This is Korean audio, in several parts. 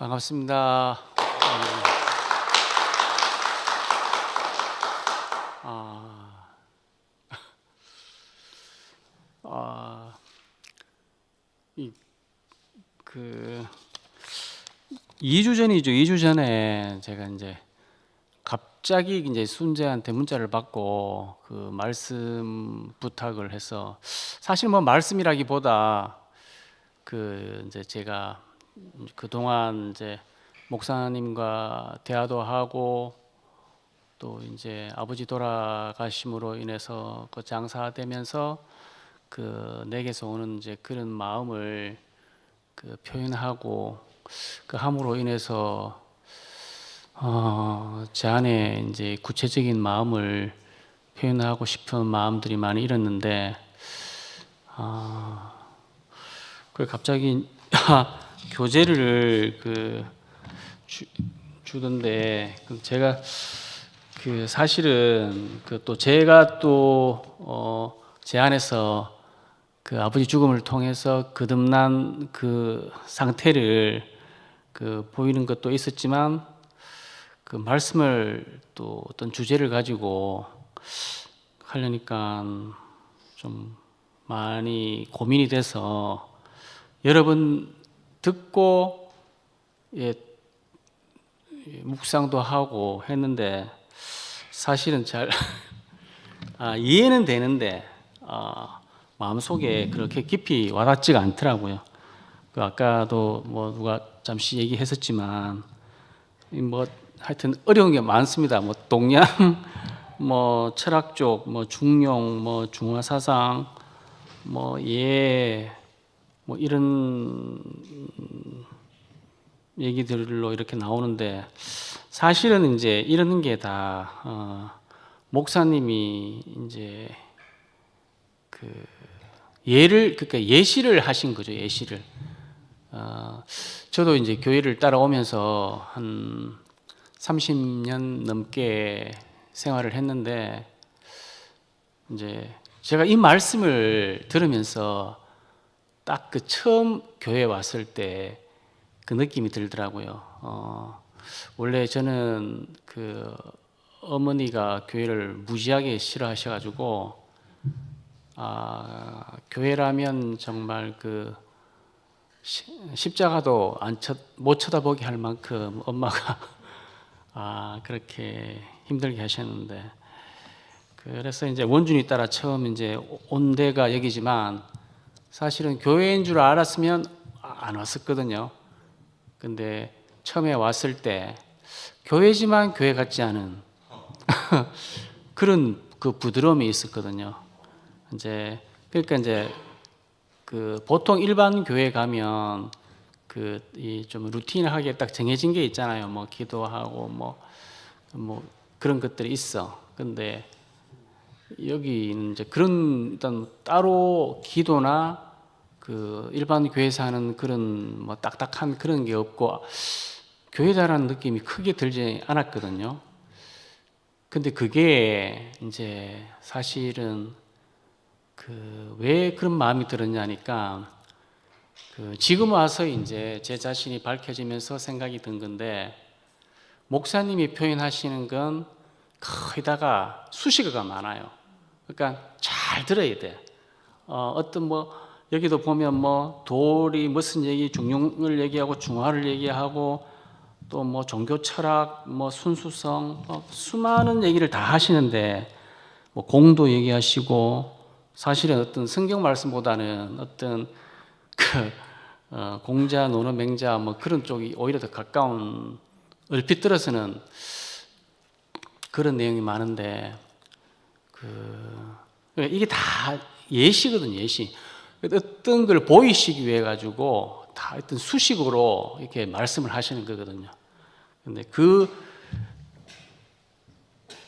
반갑습니다. 아, 아, 이, 그 2주 전이죠. 2주 전에 제가 이제 갑자기 이제 순재한테 문자를 받고 그 말씀 부탁을 해서, 사실 뭐 말씀이라기보다 그 이제 제가 그동안 이제 목사님과 대화도 하고 또 이제 아버지 돌아가심으로 인해서 그 장사되면서 그 내게서 오는 이제 그런 마음을 그 표현하고, 그 함으로 인해서 제 안에 이제 구체적인 마음을 표현하고 싶은 마음들이 많이 일었는데, 그 갑자기 교재를 주던데, 제가 그 사실은 그 또 제가 또 제 안에서 그 아버지 죽음을 통해서 거듭난 그 상태를 그 보이는 것도 있었지만, 그 말씀을 또 어떤 주제를 가지고 하려니까 좀 많이 고민이 돼서 여러 번 듣고 묵상도 하고 했는데, 사실은 잘 이해는 되는데 마음속에 그렇게 깊이 와닿지가 않더라고요. 그 아까도 뭐 누가 잠시 얘기했었지만 뭐 하여튼 어려운 게 많습니다. 뭐 동양 뭐 철학 쪽, 뭐 중용, 뭐 중화사상, 뭐 뭐 이런 얘기들로 이렇게 나오는데, 사실은 이제 이런 게 다 목사님이 이제 그 그러니까 예시를 하신 거죠. 예시를. 저도 이제 교회를 따라오면서 한 30년 넘게 생활을 했는데, 이제 제가 이 말씀을 들으면서 딱 그 처음 교회 왔을 때 그 느낌이 들더라고요. 원래 저는 그 어머니가 교회를 무지하게 싫어하셔가지고, 교회라면 정말 그 십자가도 못 쳐다보게 할 만큼 엄마가 그렇게 힘들게 하셨는데, 그래서 이제 원준이 따라 처음 이제 온 데가 여기지만, 사실은 교회인 줄 알았으면 안 왔었거든요. 근데 처음에 왔을 때 교회지만 교회 같지 않은 그런 그 부드러움이 있었거든요. 그러니까 이제 그 보통 일반 교회 가면 그 이 좀 루틴하게 딱 정해진 게 있잖아요. 뭐 기도하고 뭐 그런 것들이 있어. 근데 여기는 이제 그런 일단 따로 기도나 그 일반 교회에서 하는 그런 뭐 딱딱한 그런 게 없고, 교회다라는 느낌이 크게 들지 않았거든요. 근데 그게 이제 사실은 그 왜 그런 마음이 들었냐니까, 그 지금 와서 이제 제 자신이 밝혀지면서 생각이 든 건데, 목사님이 표현하시는 건 거의다가 수식어가 많아요. 그러니까 잘 들어야 돼. 어떤 뭐 여기도 보면 뭐 돌이 무슨 얘기, 중용을 얘기하고 중화를 얘기하고 또 뭐 종교 철학, 뭐 순수성, 수많은 얘기를 다 하시는데, 뭐 공도 얘기하시고, 사실은 어떤 성경 말씀보다는 어떤 그 공자, 논어, 맹자 뭐 그런 쪽이 오히려 더 가까운, 얼핏 들어서는 그런 내용이 많은데, 이게 다 예시거든요. 예시. 어떤 걸 보이시기 위해 가지고 다 어떤 수식으로 이렇게 말씀을 하시는 거거든요. 근데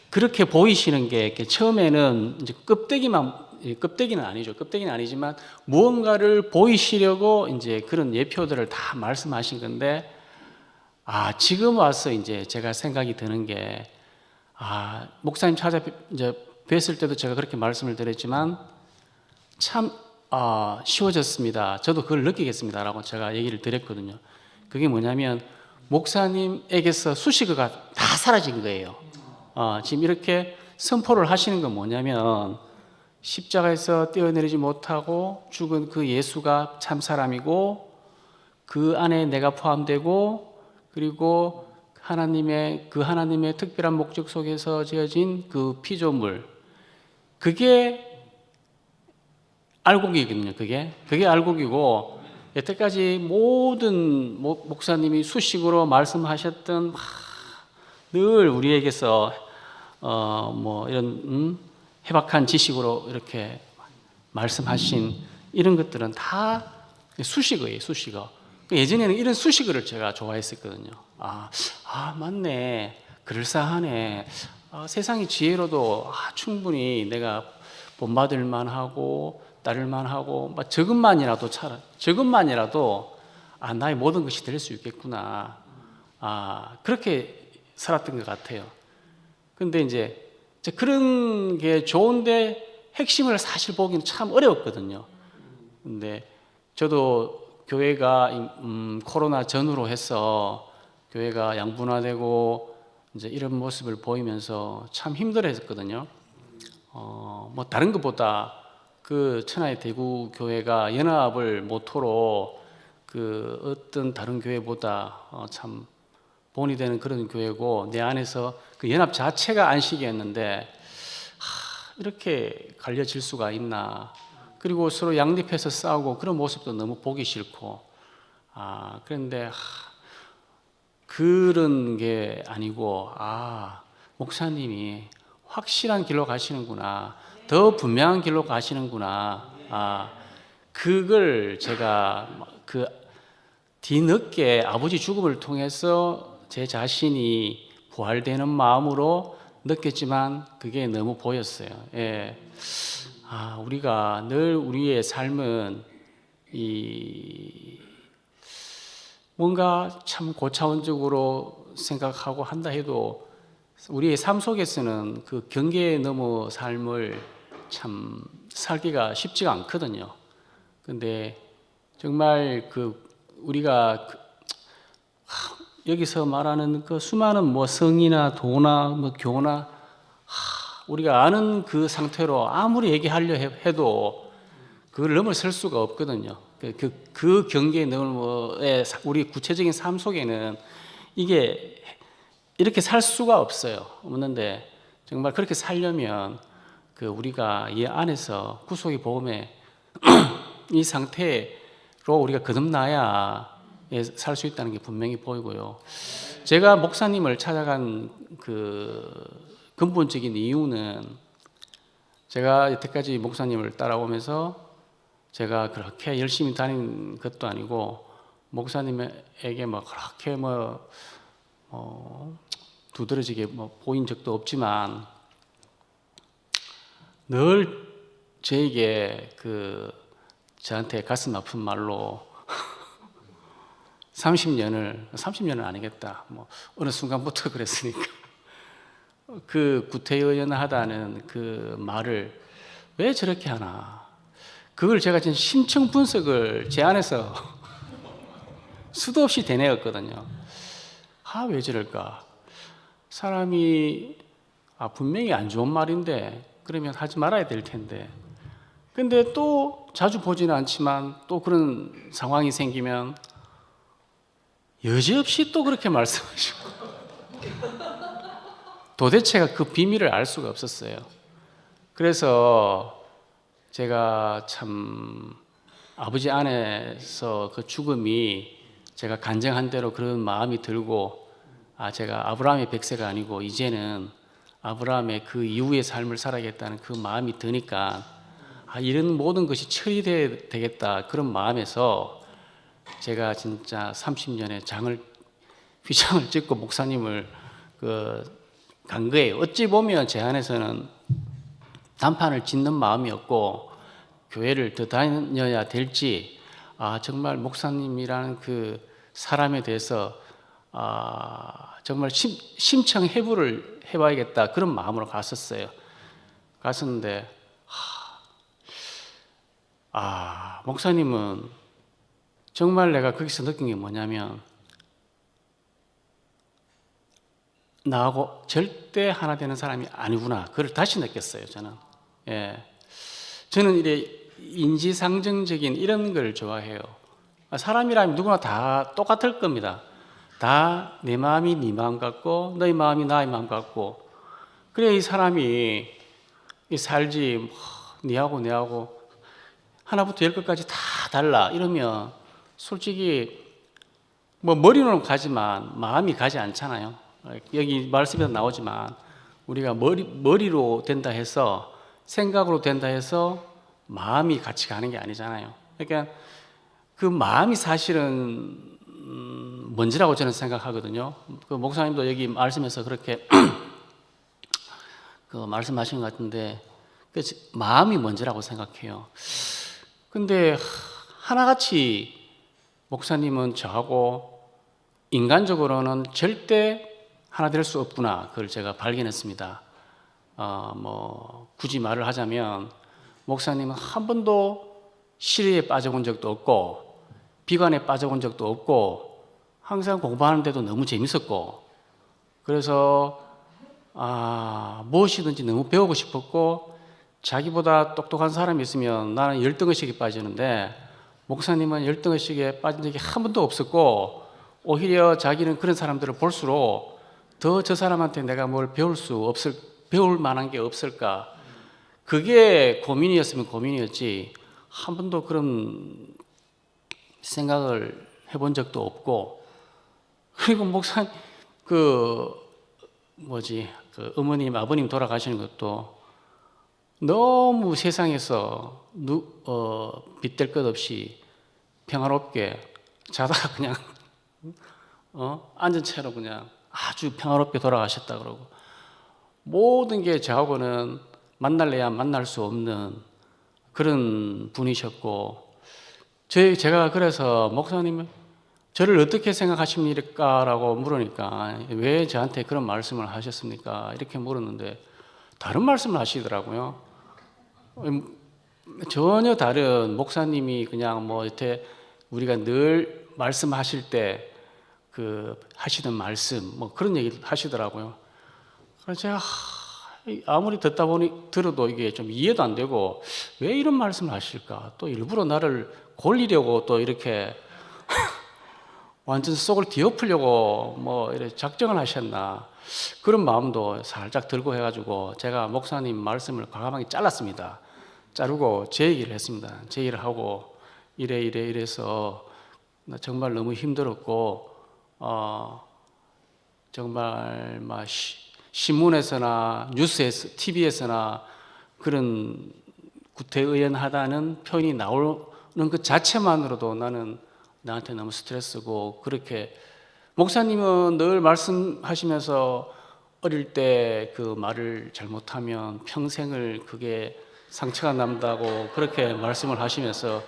그렇게 보이시는 게 처음에는 이제 껍데기는 아니죠. 껍데기는 아니지만 무언가를 보이시려고 이제 그런 예표들을 다 말씀하신 건데, 지금 와서 이제 제가 생각이 드는 게, 목사님 이제 뵀을 때도 제가 그렇게 말씀을 드렸지만 참 쉬워졌습니다. 저도 그걸 느끼겠습니다라고 제가 얘기를 드렸거든요. 그게 뭐냐면 목사님에게서 수식어가 다 사라진 거예요. 지금 이렇게 선포를 하시는 건 뭐냐면 십자가에서 뛰어내리지 못하고 죽은 그 예수가 참 사람이고 그 안에 내가 포함되고 그리고 하나님의 특별한 목적 속에서 지어진 그 피조물, 그게 알곡이거든요. 그게 알곡이고, 여태까지 모든 목사님이 수식으로 말씀하셨던 늘 우리에게서 이런 해박한 지식으로 이렇게 말씀하신 이런 것들은 다 수식어예요. 수식어. 예전에는 이런 수식어를 제가 좋아했었거든요. 맞네, 그럴싸하네, 세상이 지혜로도 충분히 내가 본받을 만하고 따를 만하고, 저것만이라도 나의 모든 것이 될 수 있겠구나. 그렇게 살았던 것 같아요. 근데 이제 그런 게 좋은데 핵심을 사실 보기는 참 어려웠거든요. 근데 저도 교회가 코로나 전후로 해서 교회가 양분화되고 이제 이런 모습을 보이면서 참 힘들어했거든요. 다른 것보다 그 천하의 대구 교회가 연합을 모토로 그 어떤 다른 교회보다 참 본이 되는 그런 교회고, 내 안에서 그 연합 자체가 안식이었는데 이렇게 갈려질 수가 있나. 그리고 서로 양립해서 싸우고 그런 모습도 너무 보기 싫고, 그런데 그런 게 아니고, 목사님이 확실한 길로 가시는구나, 더 분명한 길로 가시는구나. 그걸 제가 뒤늦게 아버지 죽음을 통해서 제 자신이 부활되는 마음으로 느꼈지만 그게 너무 보였어요. 예. 우리가 늘 우리의 삶은 뭔가 참 고차원적으로 생각하고 한다 해도 우리의 삶 속에서는 그 경계에 넘어 삶을 참 살기가 쉽지가 않거든요. 근데 정말 우리가 여기서 말하는 그 수많은 성이나 도나 교나 우리가 아는 그 상태로 아무리 얘기하려 해도 그걸 넘어설 수가 없거든요. 그 경계에 넘어의 우리 구체적인 삶 속에는 이게 이렇게 살 수가 없는데, 정말 그렇게 살려면 우리가 이 안에서 구속의 복음의 이 상태로 우리가 거듭나야 살 수 있다는 게 분명히 보이고요. 제가 목사님을 찾아간 근본적인 이유는, 제가 여태까지 목사님을 따라오면서 제가 그렇게 열심히 다닌 것도 아니고 목사님에게 그렇게 두드러지게 보인 적도 없지만, 늘 저에게 저한테 가슴 아픈 말로 30년은 아니겠다, 어느 순간부터 그랬으니까 구태의연하다는 그 말을 왜 저렇게 하나, 그걸 제가 지금 심층 분석을 제 안에서 수도 없이 되뇌었거든요. 왜 저럴까? 사람이 분명히 안 좋은 말인데 그러면 하지 말아야 될 텐데, 근데 또 자주 보지는 않지만 또 그런 상황이 생기면 여지없이 또 그렇게 말씀하시고 도대체가 그 비밀을 알 수가 없었어요. 그래서 제가 참 아버지 안에서 그 죽음이 제가 간증한 대로 그런 마음이 들고, 제가 아브라함의 백세가 아니고 이제는 아브라함의 그 이후의 삶을 살아야겠다는 그 마음이 드니까 이런 모든 것이 처리돼야 되겠다, 그런 마음에서 제가 진짜 30년의 휘장을 찍고 목사님을 간 거예요. 어찌 보면 제 안에서는 단판을 짓는 마음이었고, 교회를 더 다녀야 될지, 정말 목사님이라는 그 사람에 대해서 정말 심청해부를 해봐야겠다, 그런 마음으로 갔었는데 목사님은 정말 내가 거기서 느낀 게 뭐냐면, 나하고 절대 하나 되는 사람이 아니구나. 그걸 다시 느꼈어요, 저는. 예. 저는 이래 인지상정적인 이런 걸 좋아해요. 사람이라면 누구나 다 똑같을 겁니다. 다 내 마음이 네 마음 같고 너희 마음이 나의 마음 같고, 그래 이 사람이 이 살지 뭐, 니하고 내하고 하나부터 열 끝까지 다 달라 이러면 솔직히 뭐 머리로는 가지만 마음이 가지 않잖아요. 여기 말씀에서 나오지만 우리가 머리로 된다 해서, 생각으로 된다 해서 마음이 같이 가는 게 아니잖아요. 그러니까 그 마음이 사실은 먼저라고 저는 생각하거든요. 그 목사님도 여기 말씀에서 그렇게 그 말씀하신 것 같은데, 그 마음이 먼저라고 생각해요. 근데 하나같이 목사님은 저하고 인간적으로는 절대 하나 될 수 없구나, 그걸 제가 발견했습니다. 뭐 굳이 말을 하자면 목사님은 한 번도 시리에 빠져본 적도 없고 비관에 빠져본 적도 없고 항상 공부하는데도 너무 재밌었고, 그래서 무엇이든지 너무 배우고 싶었고, 자기보다 똑똑한 사람이 있으면 나는 열등의식에 빠지는데 목사님은 열등의식에 빠진 적이 한 번도 없었고, 오히려 자기는 그런 사람들을 볼수록 더 저 사람한테 내가 뭘 배울 만한 게 없을까, 그게 고민이었으면 고민이었지 한 번도 그런 생각을 해본 적도 없고, 그리고 목사님 그 어머님 아버님 돌아가시는 것도 너무 세상에서 빗댈 것 없이 평화롭게 자다가 그냥 앉은 채로 그냥 아주 평화롭게 돌아가셨다 그러고, 모든 게 저하고는 만날래야 만날 수 없는 그런 분이셨고, 제가 그래서 목사님은 저를 어떻게 생각하십니까? 라고 물으니까 왜 저한테 그런 말씀을 하셨습니까? 이렇게 물었는데 다른 말씀을 하시더라고요. 전혀 다른, 목사님이 그냥 뭐 이렇게 우리가 늘 말씀하실 때 그 하시는 말씀 뭐 그런 얘기를 하시더라고요. 그래서 제가 아무리 들어도 이게 좀 이해도 안 되고, 왜 이런 말씀을 하실까? 또 일부러 나를 골리려고 또 이렇게 완전 속을 뒤엎으려고 뭐 이렇게 작정을 하셨나, 그런 마음도 살짝 들고 해가지고 제가 목사님 말씀을 과감하게 잘랐습니다. 자르고 제 얘기를 했습니다. 제 얘기를 하고 이래서 나 정말 너무 힘들었고, 정말 막 신문에서나 뉴스에서, TV에서나 그런 구태의연하다는 표현이 나오는 그 자체만으로도 나는 나한테 너무 스트레스고, 그렇게 목사님은 늘 말씀하시면서 어릴 때 그 말을 잘못하면 평생을 그게 상처가 남다고 그렇게 말씀을 하시면서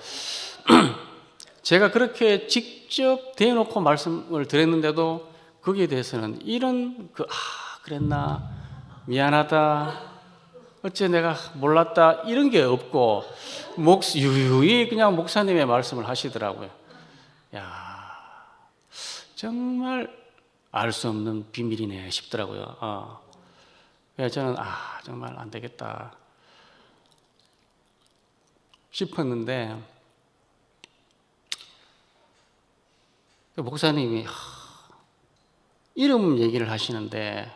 제가 그렇게 직접 대놓고 말씀을 드렸는데도 거기에 대해서는 이런 그랬나, 미안하다, 어째 내가 몰랐다, 이런 게 없고 유유히 그냥 목사님의 말씀을 하시더라고요. 야, 정말 알 수 없는 비밀이네 싶더라고요. 그래서 저는 정말 안 되겠다 싶었는데, 목사님이 이름 얘기를 하시는데,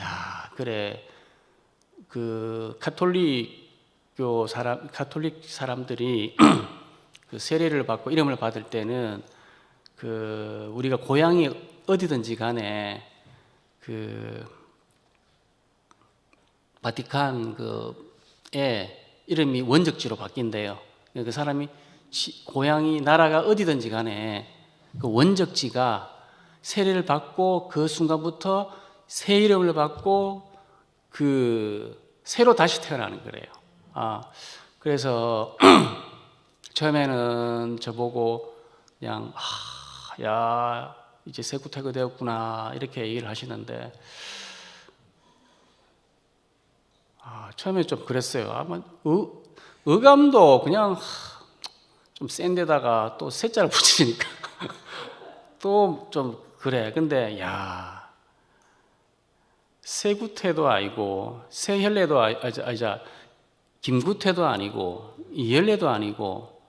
야, 그래, 그 가톨릭 사람들이 그 세례를 받고 이름을 받을 때는 그 우리가 고향이 어디든지 간에 그 바티칸 그에 이름이 원적지로 바뀐대요. 그 사람이 고향이 나라가 어디든지 간에 그 원적지가 세례를 받고 그 순간부터 새 이름을 받고 그 새로 다시 태어나는 거래요. 그래서 처음에는 저보고 그냥 야, 이제 세구태가 되었구나 이렇게 얘기를 하시는데, 처음에 좀 그랬어요. 아마 의감도 그냥 좀 센 데다가 또 세자를 붙이니까 또 좀 그래. 근데 야, 세구태도 아니고 세혈례도 아니자 김구태도 아니고 이혈례도 아니고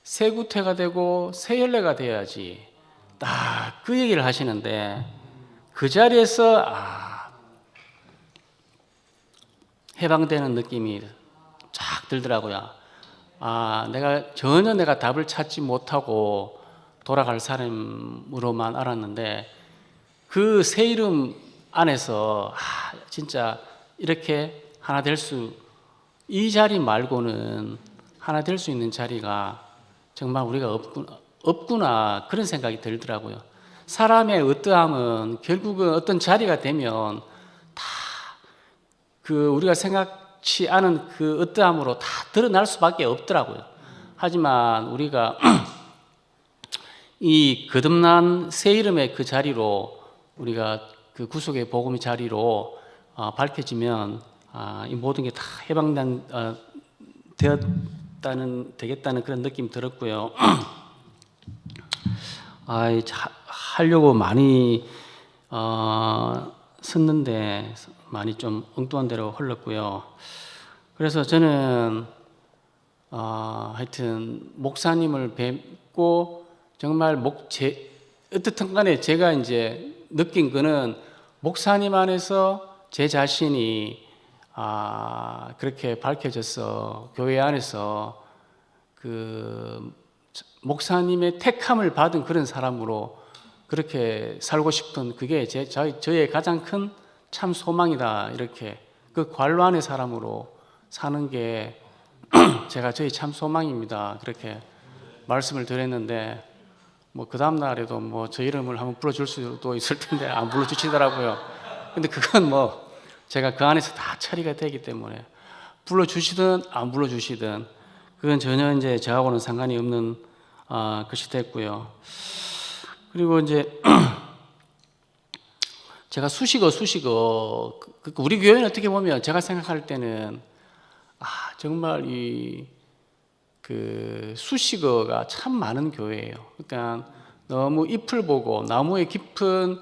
세구태가 되고 세혈례가 돼야지. 딱 그 얘기를 하시는데 그 자리에서 해방되는 느낌이 쫙 들더라고요. 내가 답을 찾지 못하고 돌아갈 사람으로만 알았는데 그 새 이름 안에서 진짜 이렇게 하나 이 자리 말고는 하나 될 수 있는 자리가 정말 우리가 없구나 그런 생각이 들더라고요. 사람의 어떠함은 결국은 어떤 자리가 되면 다 우리가 생각치 않은 그 어떠함으로 다 드러날 수밖에 없더라고요. 하지만 우리가 이 거듭난 새 이름의 그 자리로 우리가 그 구속의 복음의 자리로 밝혀지면 이 모든 게 다 되겠다는 그런 느낌이 들었고요. 하려고 많이 썼는데 많이 좀 엉뚱한 데로 흘렀고요. 그래서 저는 하여튼 목사님을 뵙고 정말 어떻든 간에 제가 이제 느낀 거는 목사님 안에서 제 자신이 그렇게 밝혀져서 교회 안에서 그 목사님의 택함을 받은 그런 사람으로 그렇게 살고 싶은 그게 저의 가장 큰 참 소망이다. 이렇게 그 관로 안의 사람으로 사는 게 제가 저의 참 소망입니다. 그렇게 말씀을 드렸는데 그 다음 날에도 저 이름을 한번 불러줄 수도 있을 텐데 안 불러주시더라고요. 근데 그건 제가 그 안에서 다 처리가 되기 때문에 불러주시든 안 불러주시든 그건 전혀 이제 저하고는 상관이 없는 것이 됐고요. 그리고 이제 제가 수식어 우리 교회는 어떻게 보면 제가 생각할 때는 정말 그 수식어가 참 많은 교회예요. 그러니까 너무 잎을 보고 나무의 깊은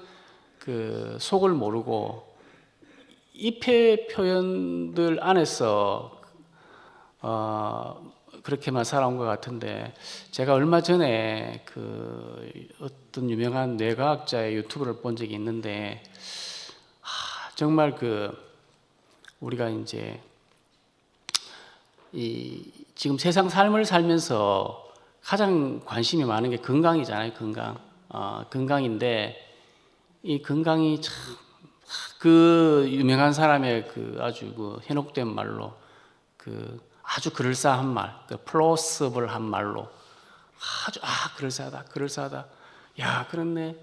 그 속을 모르고 잎의 표현들 안에서 그렇게만 살아온 것 같은데 제가 얼마 전에 그 어떤 유명한 뇌과학자의 유튜브를 본 적이 있는데 정말 우리가 이제 지금 세상 삶을 살면서 가장 관심이 많은 게 건강이잖아요. 건강인데 이 건강이 참 그 유명한 사람의 아주 현혹된 말로 아주 그럴싸한 말, 플로서블한 말로 아주 그럴싸하다. 야, 그렇네.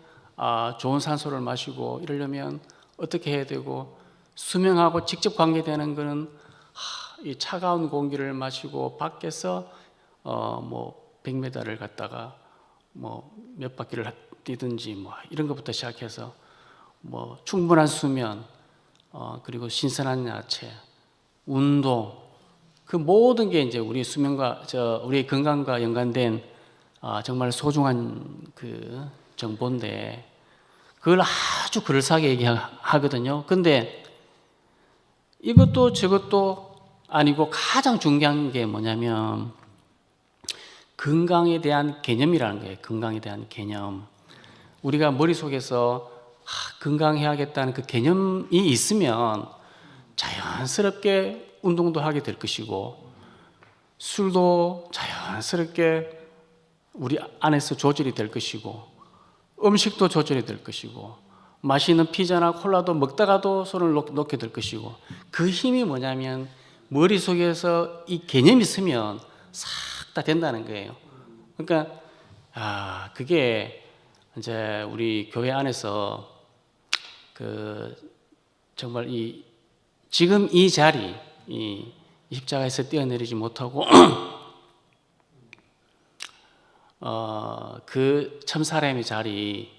좋은 산소를 마시고 이러려면 어떻게 해야 되고 수명하고 직접 관계되는 거는 이 차가운 공기를 마시고 밖에서 100m를 갔다가 몇 바퀴를 뛰든지 이런 것부터 시작해서 충분한 수면, 그리고 신선한 야채, 운동, 그 모든 게 이제 우리 수면과 우리의 건강과 연관된 정말 소중한 그 정보인데 그걸 아주 그럴싸하게 얘기하거든요. 근데 이것도 저것도 아니고 가장 중요한 게 뭐냐면 건강에 대한 개념이라는 거예요. 건강에 대한 개념. 우리가 머릿속에서 건강해야겠다는 그 개념이 있으면 자연스럽게 운동도 하게 될 것이고 술도 자연스럽게 우리 안에서 조절이 될 것이고 음식도 조절이 될 것이고 맛있는 피자나 콜라도 먹다가도 손을 놓게 될 것이고 그 힘이 뭐냐면 머릿속에서 이 개념이 있으면 싹 다 된다는 거예요. 그러니까 그게 이제 우리 교회 안에서 정말 지금 이 자리 이 십자가에서 뛰어내리지 못하고 그 참사람의 자리,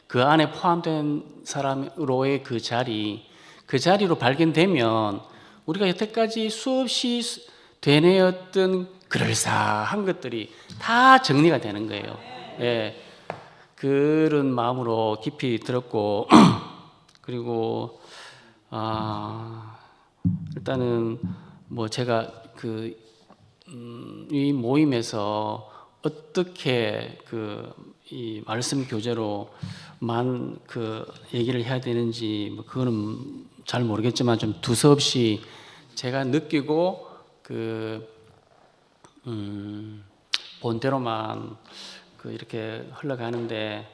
그 안에 포함된 사람으로의 그 자리로 발견되면 우리가 여태까지 수없이 되뇌었던 그럴싸한 것들이 다 정리가 되는 거예요. 그런 마음으로 깊이 들었고 그리고 일단은 뭐 제가 이 모임에서 어떻게 이 말씀 교제로만 얘기를 해야 되는지 뭐 그거는 잘 모르겠지만 좀 두서없이 제가 느끼고 본대로만 이렇게 흘러가는데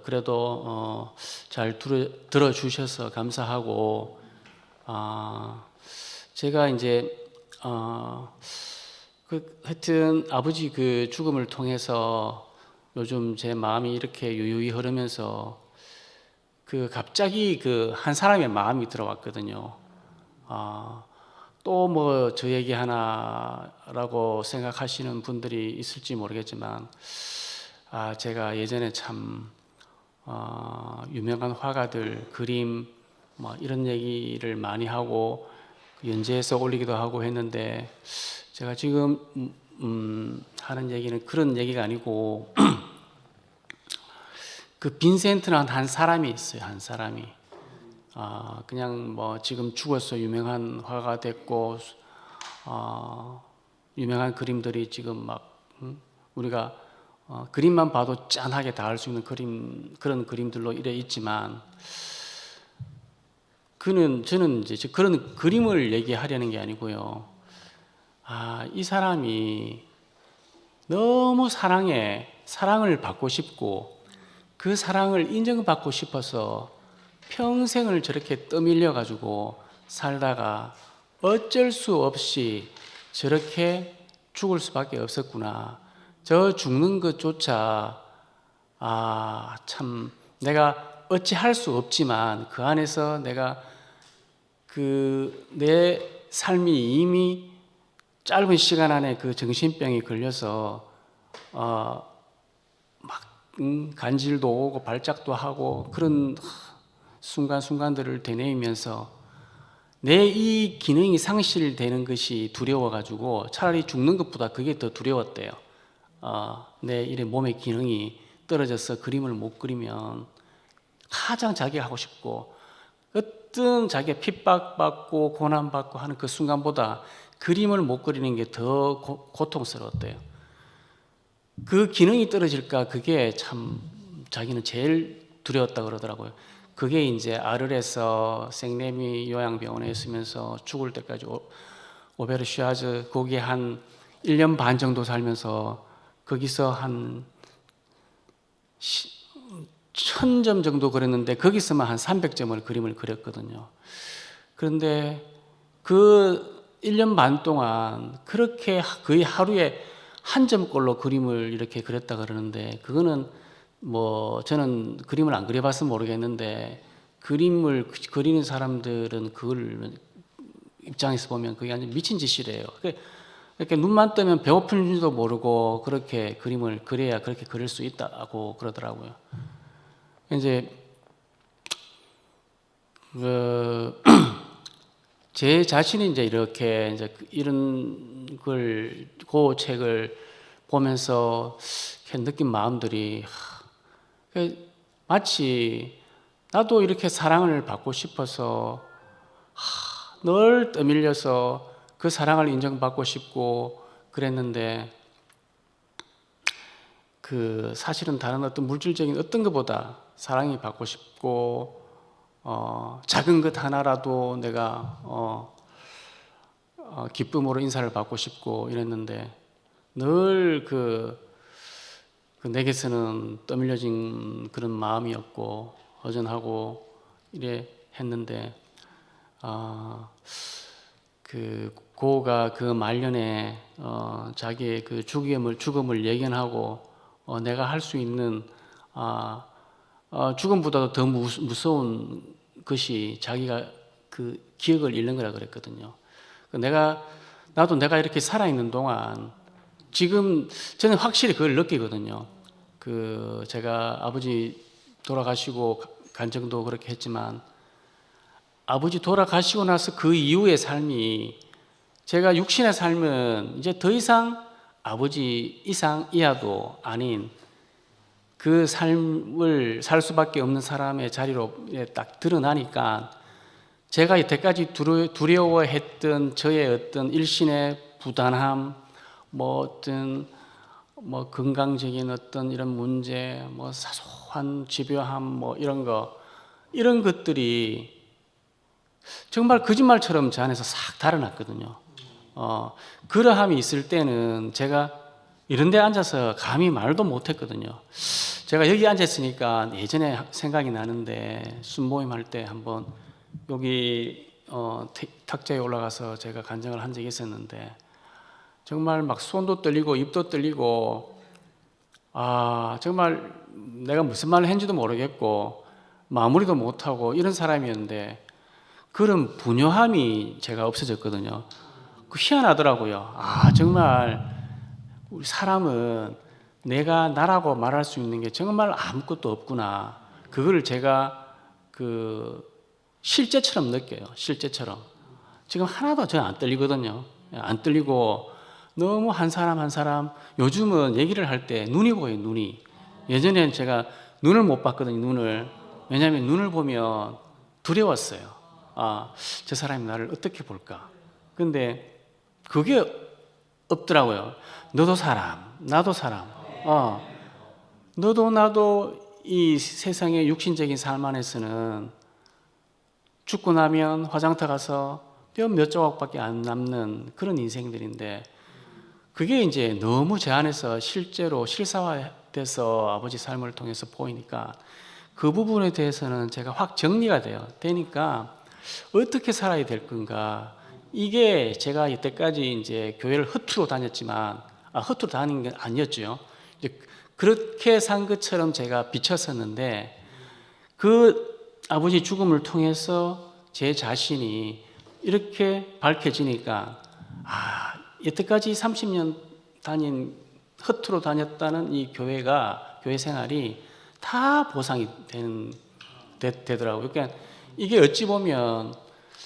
그래도 잘 들어주셔서 감사하고 제가 이제 하여튼 아버지 죽음을 통해서 요즘 제 마음이 이렇게 유유히 흐르면서 갑자기 한 사람의 마음이 들어왔거든요. 또 뭐 저 얘기 하나라고 생각하시는 분들이 있을지 모르겠지만 제가 예전에 참 유명한 화가들 그림 뭐 이런 얘기를 많이 하고 연재해서 올리기도 하고 했는데 제가 지금 하는 얘기는 그런 얘기가 아니고 빈센트라는 한 사람이 있어요. 한 사람이 그냥 뭐 지금 죽어서 유명한 화가가 됐고 유명한 그림들이 지금 막 우리가 그림만 봐도 짠하게 다 할 수 있는 그런 그림들로 이래 있지만 저는 이제 그런 그림을 얘기하려는 게 아니고요. 이 사람이 너무 사랑을 받고 싶고 그 사랑을 인정받고 싶어서 평생을 저렇게 떠밀려 가지고 살다가 어쩔 수 없이 저렇게 죽을 수밖에 없었구나. 저 죽는 것조차 참 내가 어찌할 수 없지만 그 안에서 내가 내 삶이 이미 짧은 시간 안에 정신병이 걸려서 간질도 오고 발작도 하고 그런 순간순간들을 되뇌이면서 내 이 기능이 상실되는 것이 두려워가지고 차라리 죽는 것보다 그게 더 두려웠대요. 내 이래 몸의 기능이 떨어져서 그림을 못 그리면 가장 자기가 하고 싶고 어떤 자기가 핍박받고 고난받고 하는 그 순간보다 그림을 못 그리는 게 더 고통스러웠대요. 그 기능이 떨어질까 그게 참 자기는 제일 두려웠다 그러더라고요. 그게 이제 아르레서 생레미 요양병원에 있으면서 죽을 때까지 오베르슈아즈 거기에 한 1년 반 정도 살면서 거기서 한 1000점 정도 그렸는데 거기서만 한 300점을 그림을 그렸거든요. 그런데 1년 반 동안 그렇게 거의 하루에 한 점꼴로 그림을 이렇게 그렸다 그러는데 그거는 뭐 저는 그림을 안 그려봐서 모르겠는데 그림을 그리는 사람들은 그걸 입장에서 보면 그게 완전 미친 짓이래요. 이렇게 눈만 뜨면 배고픈지도 모르고 그렇게 그림을 그려야 그렇게 그릴 수 있다고 그러더라고요. 이제 제 자신이 이제 이렇게 이런 그 책을 보면서 느낀 마음들이 마치 나도 이렇게 사랑을 받고 싶어서 늘 떠밀려서 그 사랑을 인정받고 싶고 그랬는데 사실은 다른 어떤 물질적인 어떤 것보다 사랑이 받고 싶고 작은 것 하나라도 내가 기쁨으로 인사를 받고 싶고 이랬는데 늘 내게서는 떠밀려진 그런 마음이었고 허전하고 이래 했는데 고가 말년에 자기의 죽음을 예견하고 내가 할 수 있는 죽음보다도 더 무서운 것이 자기가 기억을 잃는 거라 그랬거든요. 나도 내가 이렇게 살아있는 동안 지금 저는 확실히 그걸 느끼거든요. 제가 아버지 돌아가시고 간증도 그렇게 했지만 아버지 돌아가시고 나서 그 이후의 삶이 제가 육신의 삶은 이제 더 이상 아버지 이상 이하도 아닌 그 삶을 살 수밖에 없는 사람의 자리로 딱 드러나니까 제가 이때까지 두려워했던 저의 어떤 일신의 부단함, 뭐 어떤 뭐 건강적인 어떤 이런 문제, 뭐 사소한 집요함, 뭐 이런 것들이 정말 거짓말처럼 제 안에서 싹 달아났거든요. 그러함이 있을 때는 제가 이런 데 앉아서 감히 말도 못했거든요. 제가 여기 앉았으니까 예전에 생각이 나는데 순모임 할 때 한번 여기 탁자에 올라가서 제가 간증을 한 적이 있었는데 정말 막 손도 떨리고 입도 떨리고 정말 내가 무슨 말을 했는지도 모르겠고 마무리도 못하고 이런 사람이었는데 그런 분요함이 제가 없어졌거든요. 희한하더라고요. 정말 우리 사람은 내가 나라고 말할 수 있는 게 정말 아무것도 없구나. 그거를 제가 실제처럼 느껴요. 실제처럼. 지금 하나도 저 안 떨리거든요. 안 떨리고 너무 한 사람 한 사람 요즘은 얘기를 할 때 눈이 보여요. 눈이. 예전에는 제가 눈을 못 봤거든요. 눈을. 왜냐하면 눈을 보면 두려웠어요. 저 사람이 나를 어떻게 볼까. 근데 그게 없더라고요. 너도 사람, 나도 사람. 너도 나도 이 세상의 육신적인 삶 안에서는 죽고 나면 화장터 가서 뼈 몇 조각밖에 안 남는 그런 인생들인데 그게 이제 너무 제 안에서 실제로 실사화돼서 아버지 삶을 통해서 보이니까 그 부분에 대해서는 제가 확 정리가 되니까 어떻게 살아야 될 건가. 이게 제가 이때까지 이제 교회를 허투루 다녔지만 허투루 다닌 게 아니었죠. 이제 그렇게 산 것처럼 제가 비쳤었는데 그 아버지 죽음을 통해서 제 자신이 이렇게 밝혀지니까 여태까지 30년 허투루 다녔다는 이 교회 생활이 다 보상이 되더라고요. 그러니까 이게 어찌 보면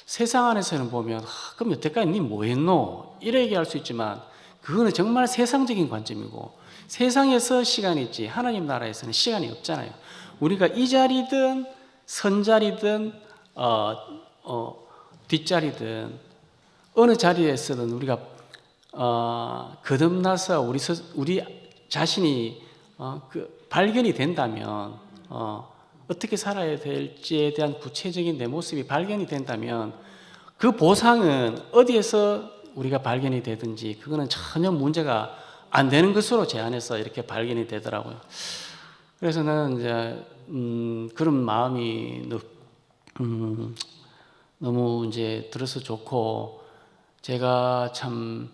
세상 안에서는 보면 그럼 여태까지 니 뭐 했노? 이래 얘기할 수 있지만 그거는 정말 세상적인 관점이고 세상에서 시간이 있지 하나님 나라에서는 시간이 없잖아요. 우리가 이 자리든 선자리든 뒷자리든 어느 자리에서든 우리가 거듭나서 우리 자신이 발견이 된다면 어떻게 살아야 될지에 대한 구체적인 내 모습이 발견이 된다면 그 보상은 어디에서 우리가 발견이 되든지 그거는 전혀 문제가 안 되는 것으로 제 안에서 이렇게 발견이 되더라고요. 그래서 나는 이제 그런 마음이 너무 이제 들어서 좋고 제가 참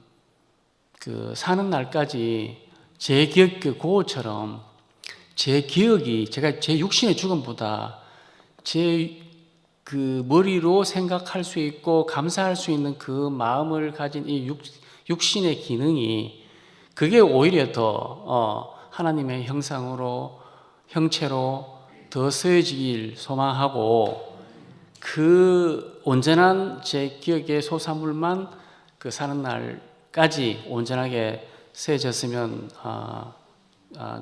사는 날까지 제 기억 그거처럼 제 기억이 제가 제 육신의 죽음보다 제 머리로 생각할 수 있고 감사할 수 있는 그 마음을 가진 이 육신의 기능이 그게 오히려 더 하나님의 형체로 더 쓰여지길 소망하고 그 온전한 제 기억의 소사물만 사는 날까지 온전하게 쓰여졌으면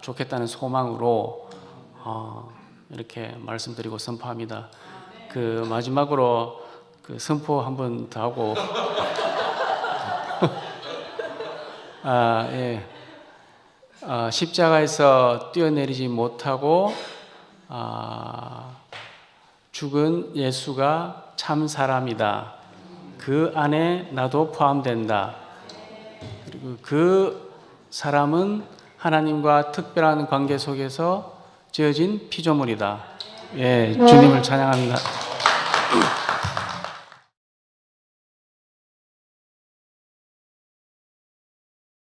좋겠다는 소망으로 이렇게 말씀드리고 선포합니다. 마지막으로 선포 한번 더 하고 십자가에서 뛰어내리지 못하고 죽은 예수가 참 사람이다. 그 안에 나도 포함된다. 그리고 그 사람은 하나님과 특별한 관계 속에서 지어진 피조물이다. 주님을 찬양합니다.